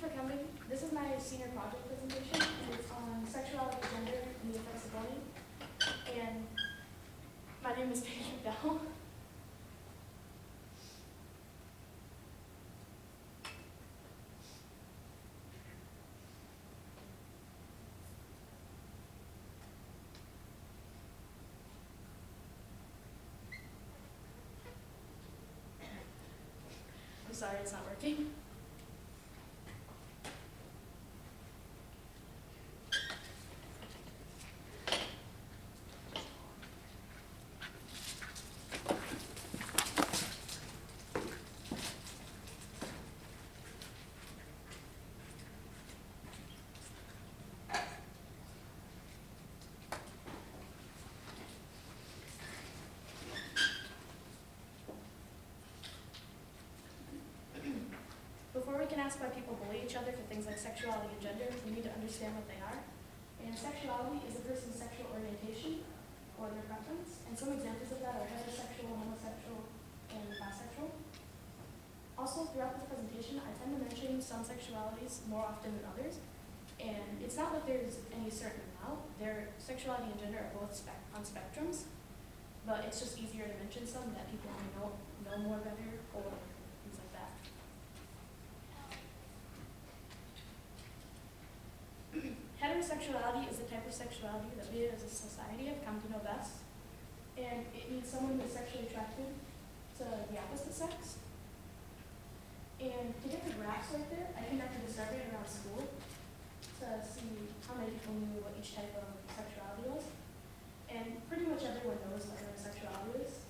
you for coming. This is my senior project presentation, and it's on sexuality, gender, and the effects of bullying. And my name is Paige McDowell. I'm sorry, it's not working. Before we can ask why people bully each other for things like sexuality and gender, we need to understand what they are. And sexuality is a person's sexual orientation or their preference, and some examples of that are heterosexual, homosexual, and bisexual. Also, throughout this presentation, I tend to mention some sexualities more often than others, and it's not that there's any certain amount. Their sexuality and gender are both on spectrums, but it's just easier to mention some that people know more better or things like that. Heterosexuality is the type of sexuality that we as a society have come to know best, and it means someone who is sexually attracted to the opposite sex. And to get the graphs right there, I conducted a survey around school to see how many people knew what each type of sexuality was. And pretty much everyone knows what heterosexuality is.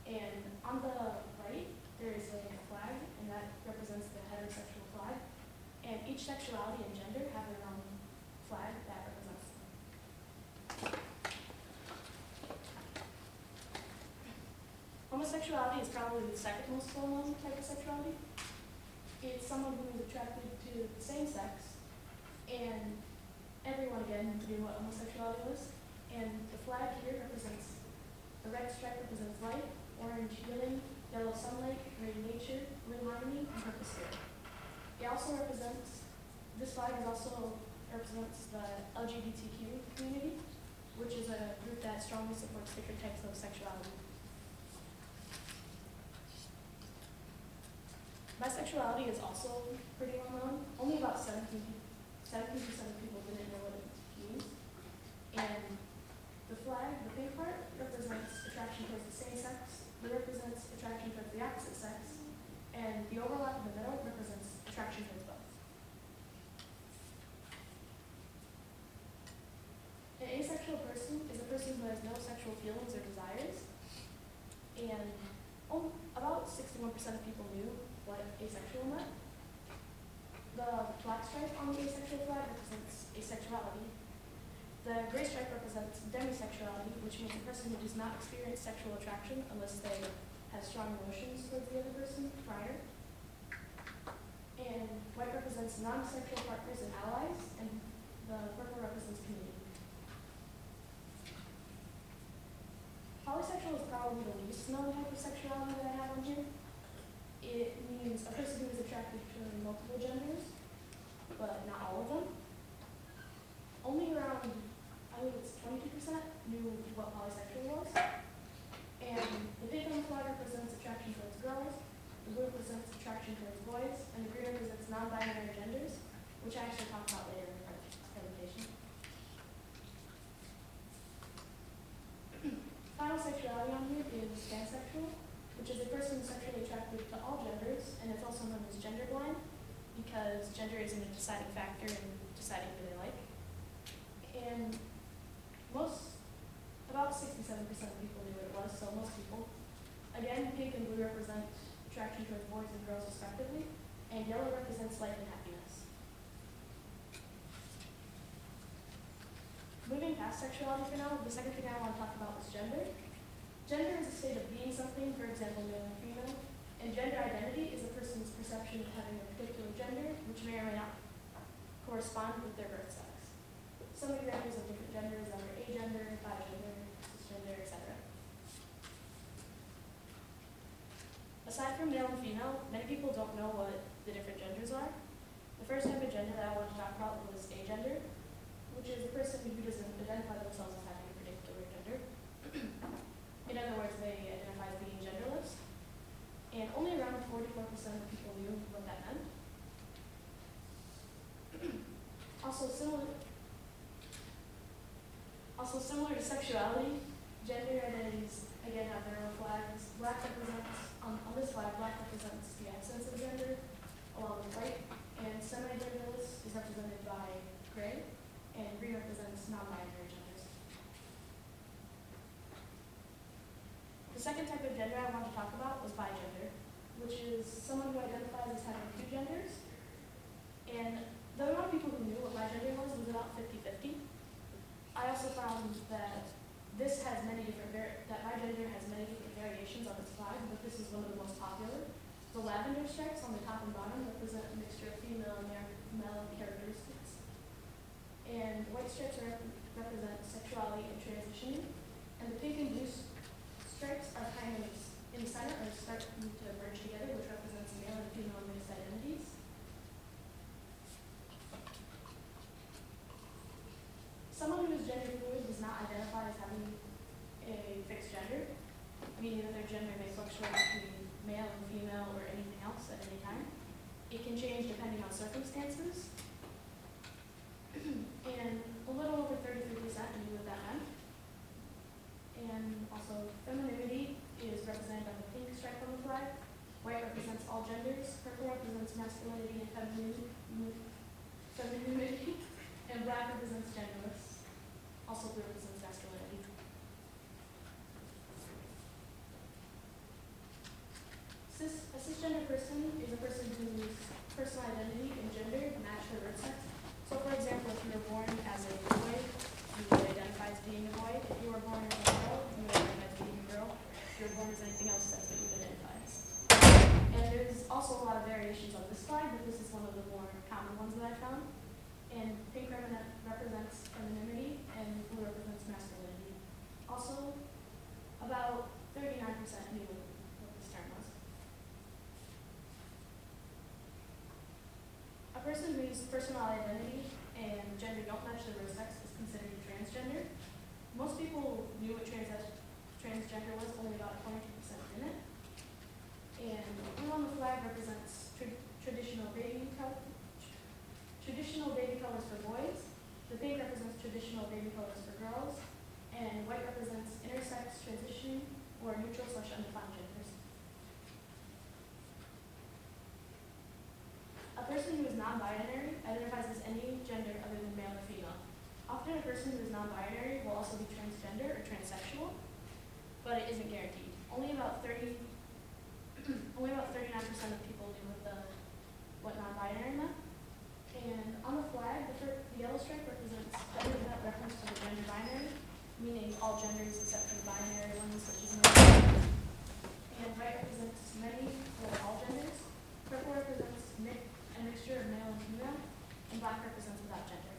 And on the right, there is a flag, and that represents the heterosexual flag. And each sexuality and gender have their own flag that represents them. Homosexuality is probably the second most well-known type of sexuality. It's someone who is attracted to the same sex, and everyone again knew what homosexuality was. And the flag here represents, the red stripe represents light, orange healing, yellow sunlight, green nature, blue harmony, and purple spirit. It also represents, this flag represents the LGBTQ community, which is a group that strongly supports different types of sexuality. Bisexuality is also pretty well known. Only about 17% of people didn't know what it means. And the flag, the pink part, represents attraction towards the same sex. It represents attraction towards the opposite sex. And the overlap in the middle represents attraction towards both. An asexual person is a person who has no sexual feelings or desires. And about 61% of people knew what asexual meant. The black stripe on the asexual flag represents asexuality. The gray stripe represents demisexuality, which means a person who does not experience sexual attraction unless they have strong emotions towards the other person prior. And white represents non-sexual partners and allies, and the purple represents community. Polysexual is probably the least known type of sexuality that I have on here. It means a person who is attracted to multiple genders, but not all of them. Only around, I believe it's 22% knew what polysexual was. And the pink on the flag represents attraction towards girls, the blue represents attraction towards boys, and the green represents non-binary genders, which I actually talk about later in the presentation. Final sexuality on here is pansexual, which is a person sexually attracted to all genders, and it's also known as gender blind because gender isn't a deciding factor in deciding who they like. And about 67% of people knew what it was, so most people. Again, pink and blue represent attraction towards boys and girls respectively, and yellow represents life and happiness. Moving past sexuality for now, the second thing I want to talk about is gender. Gender is a state of being something, for example, male and female, and gender identity is a person's perception of having a particular gender, which may or may not correspond with their birth sex. Some examples of different genders are agender, bigender, cisgender, etc. Aside from male and female, many people don't know what the different genders are. The first type of gender that I wanted to talk about was agender, which is a person who doesn't identify themselves as having a particular gender. In other words, they identify as being genderless. And only around 44% of people knew what that meant. Also similar to sexuality, gender identities again have their own flags. Black represents, on this flag, black represents the absence of gender, along with white, and semi-genderless is represented by gray, and green represents non-binary genders. The second type of gender I wanted to talk about was bigender, which is someone who identifies as having two genders. And the amount of people who knew what bigender was about 50-50. I also found that bigender has many different variations on its flag, but this is one of the most popular. The lavender stripes on the top and bottom represent a mixture of female and male characteristics. And white stripes represent sexuality and transitioning. And the pink and blue stripes are kind of in the center or start to merge together, which represents male and female mixed identities. Someone who is gender fluid does not identify as having a fixed gender, meaning that their gender may fluctuate between male and female or anything else at any time. It can change depending on circumstances. And a little over 33% knew what that meant. And also, femininity is represented by the pink stripe on the flag. White represents all genders. Purple represents masculinity and femininity. And black represents genderless. Also, blue represents masculinity. A cisgender person is a person whose personal identity and gender match their birth sex. So, for example, if you were born as a boy, you would identify as being a boy. If you were born as a girl, you would identify as being a girl. If you were born as anything else, that's what you would identify as. And there's also a lot of variations on this slide, but this is one of the more common ones that I found. And pink represents femininity, and blue represents masculinity. Also, about 39% knew what this term was. A person whose personal identity and gender don't match their birth sex is considered a transgender. Most people knew what transgender was, only about 22% in it. And blue on the flag represents traditional baby colors for boys. The pink represents traditional baby colors for girls. And white represents intersex, transition, or neutral/undefined genders. A person who is non-binary identifies as any gender other than male or female. Often a person who is non-binary will also be transgender or transsexual, but it isn't guaranteed. Only about 39% of people knew what non-binary meant. And on the flag, the yellow stripe represents gender without reference to the gender binary, meaning all genders except for the binary ones such as male. And white represents many or all genders. Purple represents a mixture of male and female, and black represents without gender.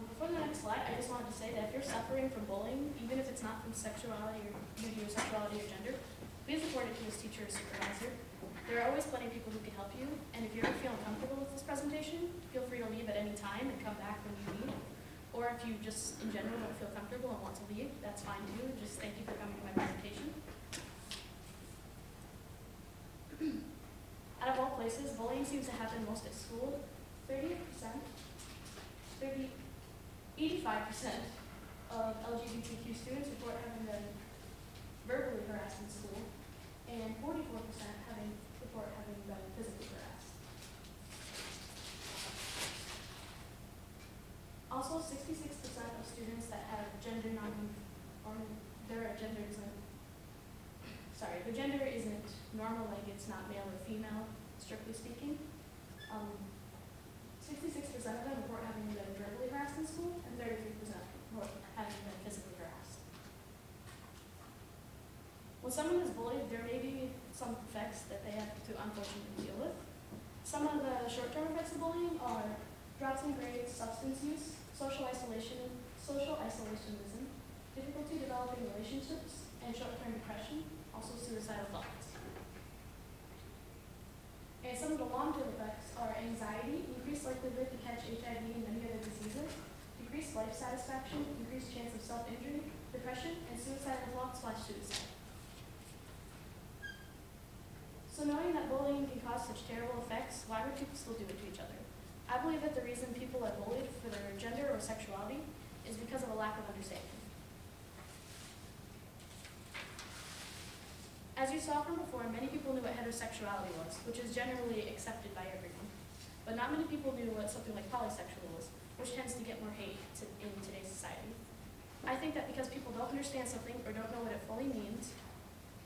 Before the next slide, I just wanted to say that if you're suffering from bullying, even if it's not from sexuality or due to your sexuality or gender, please report it to his teacher or supervisor. There are always plenty of people who can help you, and if you're ever feeling comfortable with this presentation, feel free to leave at any time and come back when you need. Or if you just, in general, don't feel comfortable and want to leave, that's fine too. Just thank you for coming to my presentation. Out of all places, bullying seems to happen most at school. 85% of LGBTQ students report having been verbally harassed in school, and 44% report having been physically harassed. Also, 66% of students that have their gender isn't normal, like it's not male or female, strictly speaking. 66% of them report having been verbally harassed in school, and 33% report having been physically harassed. When someone is bullied, there may be some effects that they have to unfortunately deal with. Some of the short-term effects of bullying are drops in grades, substance use, social isolationism, difficulty developing relationships, and short-term depression, also suicidal thoughts. the long-term effects are anxiety, increased likelihood to catch HIV and many other diseases, decreased life satisfaction, increased chance of self-injury, depression, and suicidal thoughts/suicide. So knowing that bullying can cause such terrible effects, why would people still do it to each other? I believe that the reason people are bullied for their gender or sexuality is because of a lack of understanding. As you saw from before, many people knew what heterosexuality was, which is generally accepted by everyone. But not many people knew what something like polysexual was, which tends to get more hate in today's society. I think that because people don't understand something or don't know what it fully means,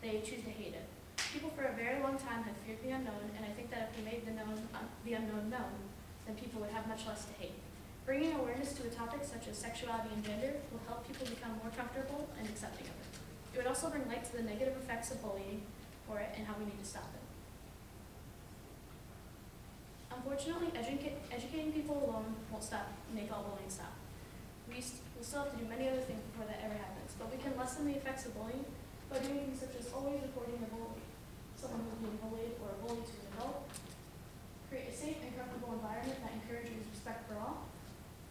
they choose to hate it. People for a very long time have feared the unknown, and I think that if we made the unknown known, then people would have much less to hate. Bringing awareness to a topic such as sexuality and gender will help people become more comfortable and accepting of it. It would also bring light to the negative effects of bullying for it and how we need to stop it. Unfortunately, educating people alone won't make all bullying stop. We'll still have to do many other things before that ever happens, but we can lessen the effects of bullying by doing things such as always reporting a bully, someone who's being bullied or a bully to an adult, create a safe and comfortable environment that encourages respect for all,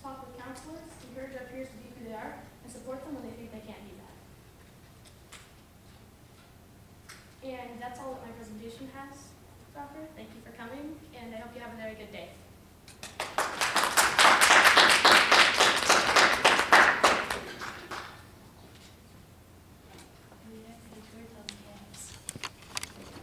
talk with counselors, encourage our peers to be who they are, and support them when they think they can't be that. And that's all that my presentation has to offer. Thank you for coming, and I hope you have a very good day.